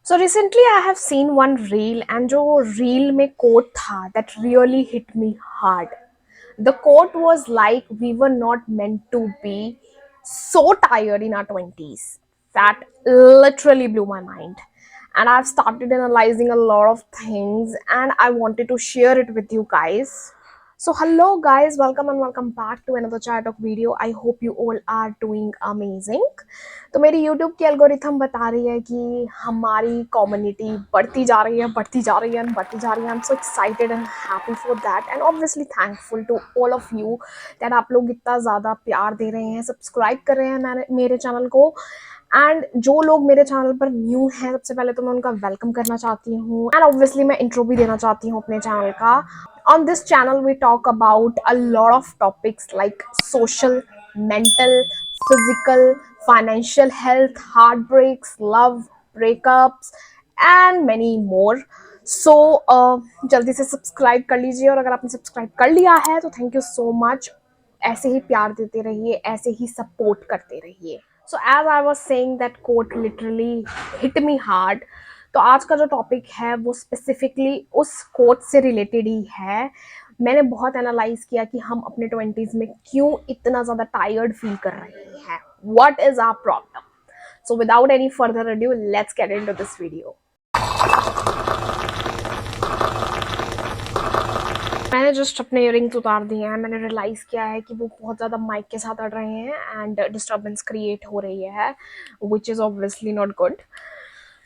So recently I have seen one reel and जो reel में quote था that really hit me hard. The quote was like we were not meant to be so tired in our 20s. That literally blew my mind. And I've started analyzing a lot of things and I wanted to share it with you guys. So hello guys, welcome and welcome back to another Chai Talk video. I hope you all are doing amazing. तो मेरी YouTube की algorithm बता रही है कि हमारी community बढ़ती जा रही है, बढ़ती जा रही है and बढ़ती जा रही है. I'm so excited and happy for that and obviously thankful to all of you that आप लोग इतना ज़्यादा प्यार दे रहे हैं, सब्सक्राइब कर रहे हैं मेरे चैनल को. एंड जो लोग मेरे चैनल पर न्यू हैं सबसे पहले तो मैं उनका वेलकम करना चाहती हूँ एंड ऑब्वियसली मैं इंट्रो भी देना चाहती हूँ अपने चैनल का. On this channel we talk about a lot of topics like social, mental, physical, financial health, heartbreaks, love, breakups and many more. So जल्दी से सब्सक्राइब कर लीजिए और अगर आपने सब्सक्राइब कर लिया है तो थैंक यू सो मच. ऐसे ही प्यार देते रहिए, ऐसे ही सपोर्ट करते रहिए. So as I was saying that quote literally hit me hard. तो आज का जो टॉपिक है वो स्पेसिफिकली उस कोट से रिलेटेड ही है. मैंने बहुत एनालाइज किया कि हम अपने 20s में क्यों इतना ज़्यादा टायर्ड फील कर रहे हैं. What is our problem? So without any further adieu let's get into this video. मैंने जस्ट अपने इयरिंग्स उतार दिए हैं. मैंने रियलाइज़ किया है कि वो बहुत ज़्यादा माइक के साथ अड़ रहे हैं एंड डिस्टर्बेंस क्रिएट हो रही है which is obviously not good.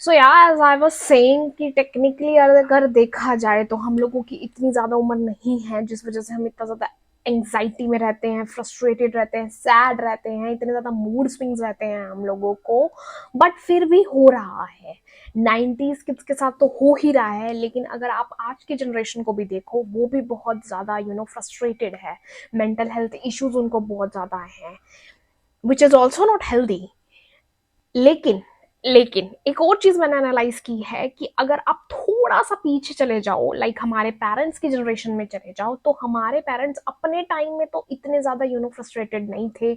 So yeah as I was saying कि टेक्निकली अगर देखा जाए तो हम लोगों की इतनी ज़्यादा उम्र नहीं है जिस वजह से हम इतना ज़्यादा एंग्जाइटी में रहते हैं, फ्रस्ट्रेटेड रहते हैं, सैड रहते हैं, इतने ज़्यादा मूड स्विंग्स रहते हैं हम लोगों को. बट फिर भी हो रहा है. 90s किड्स के साथ तो हो ही रहा है, लेकिन अगर आप आज की जनरेशन को भी देखो वो भी बहुत ज़्यादा फ्रस्ट्रेटेड है. मेंटल हेल्थ इश्यूज उनको बहुत ज़्यादा हैं which is also not healthy. लेकिन लेकिन एक और चीज मैंने एनालाइज की है कि अगर आप थोड़ा सा पीछे चले जाओ लाइक हमारे पेरेंट्स की जनरेशन में चले जाओ तो हमारे पेरेंट्स अपने टाइम में तो इतने ज्यादा फ्रस्ट्रेटेड नहीं थे.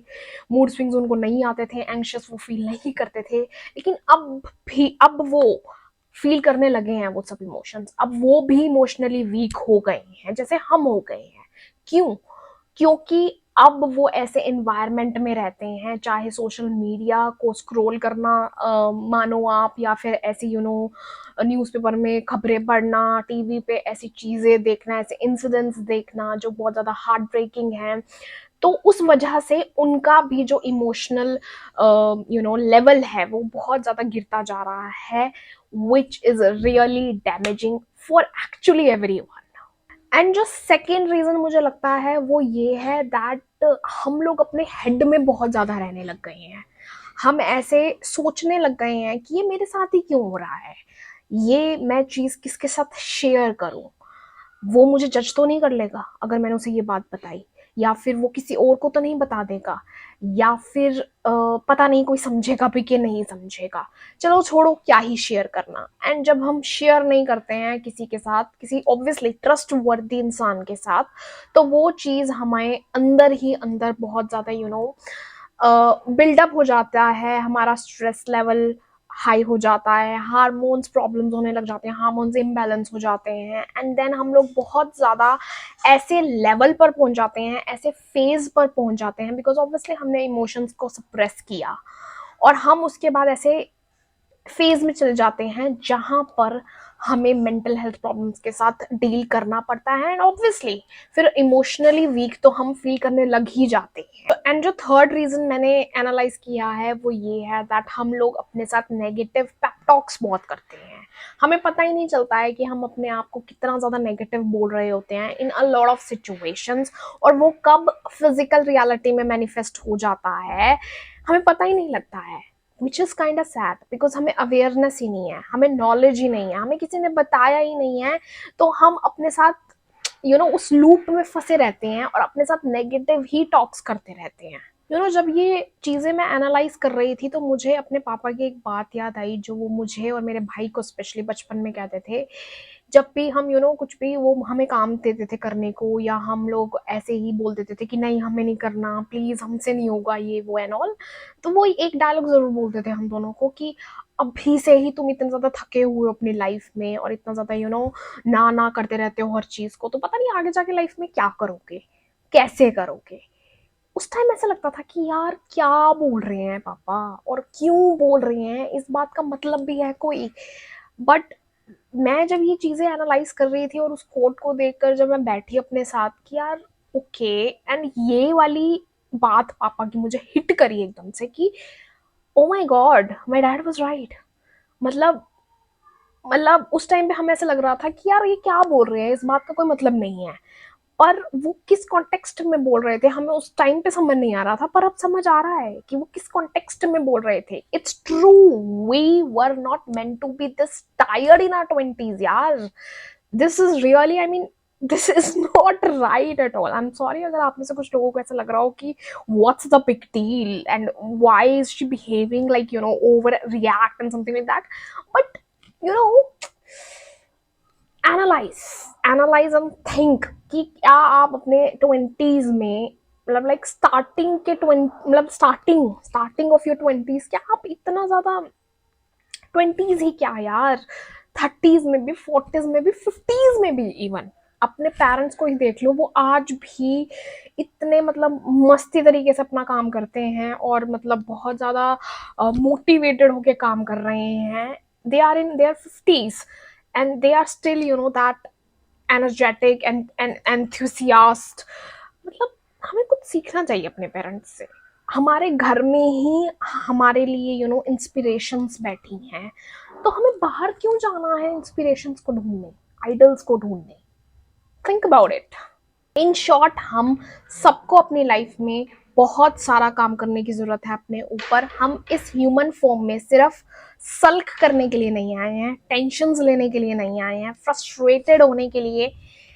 मूड स्विंग्स उनको नहीं आते थे, एंग्शियस वो फील नहीं करते थे. लेकिन अब वो फील करने लगे हैं वो सब इमोशंस. अब वो भी इमोशनली वीक हो गए हैं जैसे हम हो गए हैं. क्यों? क्योंकि अब वो ऐसे एनवायरनमेंट में रहते हैं, चाहे सोशल मीडिया को स्क्रॉल करना मानो आप, या फिर ऐसे न्यूज़पेपर में खबरें पढ़ना, टीवी पे ऐसी चीज़ें देखना, ऐसे इंसिडेंट्स देखना जो बहुत ज़्यादा हार्ट ब्रेकिंग हैं. तो उस वजह से उनका भी जो इमोशनल लेवल है वो बहुत ज़्यादा गिरता जा रहा है which is really damaging for actually everyone. And जो सेकेंड रीजन मुझे लगता है वो ये है दैट हम लोग अपने हेड में बहुत ज़्यादा रहने लग गए हैं. हम ऐसे सोचने लग गए हैं कि ये मेरे साथ ही क्यों हो रहा है, ये मैं चीज़ किसके साथ शेयर करूं, वो मुझे जज तो नहीं कर लेगा अगर मैंने उसे ये बात बताई, या फिर वो किसी और को तो नहीं बता देगा, या फिर पता नहीं कोई समझेगा भी कि नहीं समझेगा. चलो छोड़ो, क्या ही शेयर करना. एंड जब हम शेयर नहीं करते हैं किसी के साथ, किसी ऑब्वियसली ट्रस्ट वर्दी इंसान के साथ, तो वो चीज़ हमारे अंदर ही अंदर बहुत ज़्यादा बिल्डअप हो जाता है. हमारा स्ट्रेस लेवल हाई हो जाता है, हार्मोन्स प्रॉब्लम्स होने लग जाते हैं, हार्मोन्स इम्बैलेंस हो जाते हैं. एंड देन हम लोग बहुत ज़्यादा ऐसे लेवल पर पहुंच जाते हैं, ऐसे फेज पर पहुंच जाते हैं, बिकॉज ऑब्वियसली हमने इमोशंस को सप्रेस किया और हम उसके बाद ऐसे फेज में चले जाते हैं जहां पर हमें मेंटल हेल्थ प्रॉब्लम्स के साथ डील करना पड़ता है. एंड ऑब्वियसली फिर इमोशनली वीक तो हम फील करने लग ही जाते हैं. एंड जो थर्ड रीजन मैंने एनालाइज किया है वो ये है दैट हम लोग अपने साथ नेगेटिव पेप टॉक्स बहुत करते हैं. हमें पता ही नहीं चलता है कि हम अपने आप को कितना ज़्यादा नेगेटिव बोल रहे होते हैं इन अ लॉट ऑफ सिचुएशंस, और वो कब फिजिकल रियलिटी में मैनिफेस्ट हो जाता है हमें पता ही नहीं लगता है. Which is kind of sad because हमें अवेयरनेस ही नहीं है, हमें नॉलेज ही नहीं है, हमें किसी ने बताया ही नहीं है. तो हम अपने साथ उस लूप में फंसे रहते हैं और अपने साथ नेगेटिव ही टॉक्स करते रहते हैं. जब ये चीज़ें मैं एनालाइज कर रही थी तो मुझे अपने पापा की एक बात याद आई जो वो मुझे और मेरे भाई को स्पेशली बचपन में कहते थे. जब भी हम कुछ भी वो हमें काम देते थे करने को, या हम लोग ऐसे ही बोल देते थे कि नहीं हमें नहीं करना, प्लीज़ हमसे नहीं होगा ये वो एंड ऑल, तो वो एक डायलॉग ज़रूर बोलते थे हम दोनों को कि अभी से ही तुम इतने ज़्यादा थके हुए हो अपनी लाइफ में और इतना ज़्यादा ना ना करते रहते हो हर चीज़ को, तो पता नहीं आगे जाके लाइफ में क्या करोगे, कैसे करोगे। उस टाइम ऐसा लगता था कि यार क्या बोल रहे हैं पापा, और क्यों बोल रहे हैं, इस बात का मतलब भी है कोई। बट मैं जब ये चीज़ें एनालाइज कर रही थी और उस कोट को देखकर जब मैं बैठी अपने साथ कि यार ओके, एंड ये वाली बात पापा की मुझे हिट करी एकदम से कि oh my God, my dad was right. मतलब उस टाइम पे हमें ऐसा लग रहा था कि यार ये क्या बोल रहे हैं, इस बात का कोई मतलब नहीं है। और वो किस कॉन्टेक्स्ट में बोल रहे थे हमें उस टाइम पे समझ नहीं आ रहा था, पर अब समझ आ रहा है कि वो किस कॉन्टेक्स्ट में बोल रहे थे। It's true, we were not meant to be this tired in our twenties यार। This is really, I mean, this is not right at all. I am sorry अगर आप में से कुछ लोगों को ऐसा लग रहा हो कि what's the big deal and why is she behaving like over react and something like that. But you know analyse analyse and think कि क्या आप अपने ट्वेंटीज में, मतलब लाइक स्टार्टिंग के मतलब स्टार्टिंग ऑफ योर ट्वेंटीज, क्या आप इतना ज्यादा, ट्वेंटीज ही क्या यार, थर्टीज में भी, फोर्टीज में भी, फिफ्टीज में भी, इवन अपने पेरेंट्स को ही देख लो, वो आज भी इतने मतलब मस्ती तरीके से अपना काम करते हैं और मतलब बहुत ज्यादा मोटिवेटेड होके काम कर रहे हैं। They are in their fifties and they are still that energetic and enthusiast. मतलब हमें कुछ सीखना चाहिए अपने पेरेंट्स से। हमारे घर में ही हमारे लिए इंस्पिरेशंस बैठी हैं, तो हमें बाहर क्यों जाना है इंस्पिरेशंस को ढूंढने, आइडल्स को ढूंढने। Think about it. In short, हम सबको अपनी लाइफ में बहुत सारा काम करने की जरूरत है अपने ऊपर। हम इस ह्यूमन फॉर्म में सिर्फ सल्क करने के लिए नहीं आए हैं, टेंशन्स लेने के लिए नहीं आए हैं, फ्रस्ट्रेटेड होने के लिए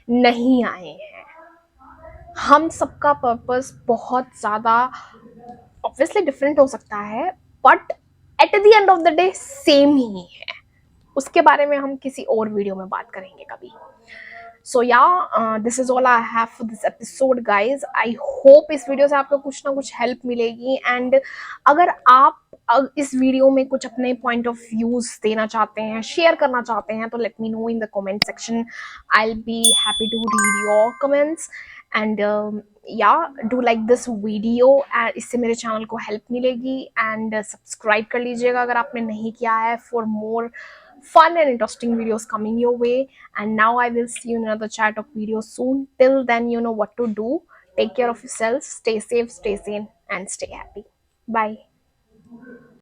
नहीं आए हैं। हम सबका पर्पस बहुत ज्यादा ऑब्वियसली डिफरेंट हो सकता है, but at the end of the day same ही है। उसके बारे में हम किसी और वीडियो में बात करेंगे कभी। सो या this is all I have for this episode guys. I hope इस वीडियो से आपको कुछ ना कुछ हेल्प मिलेगी, एंड अगर आप इस वीडियो में कुछ अपने पॉइंट ऑफ व्यूज देना चाहते हैं, शेयर करना चाहते हैं, तो let me know in the comment section. I will be happy to read your comments and yeah do like this video, and इससे मेरे चैनल को हेल्प मिलेगी। एंड सब्सक्राइब कर लीजिएगा अगर आपने नहीं किया है, for more fun and interesting videos coming your way. And now I will see you in another chat of videos soon. Till then, you know what to do. Take care of yourselves, stay safe, stay sane, and stay happy. Bye.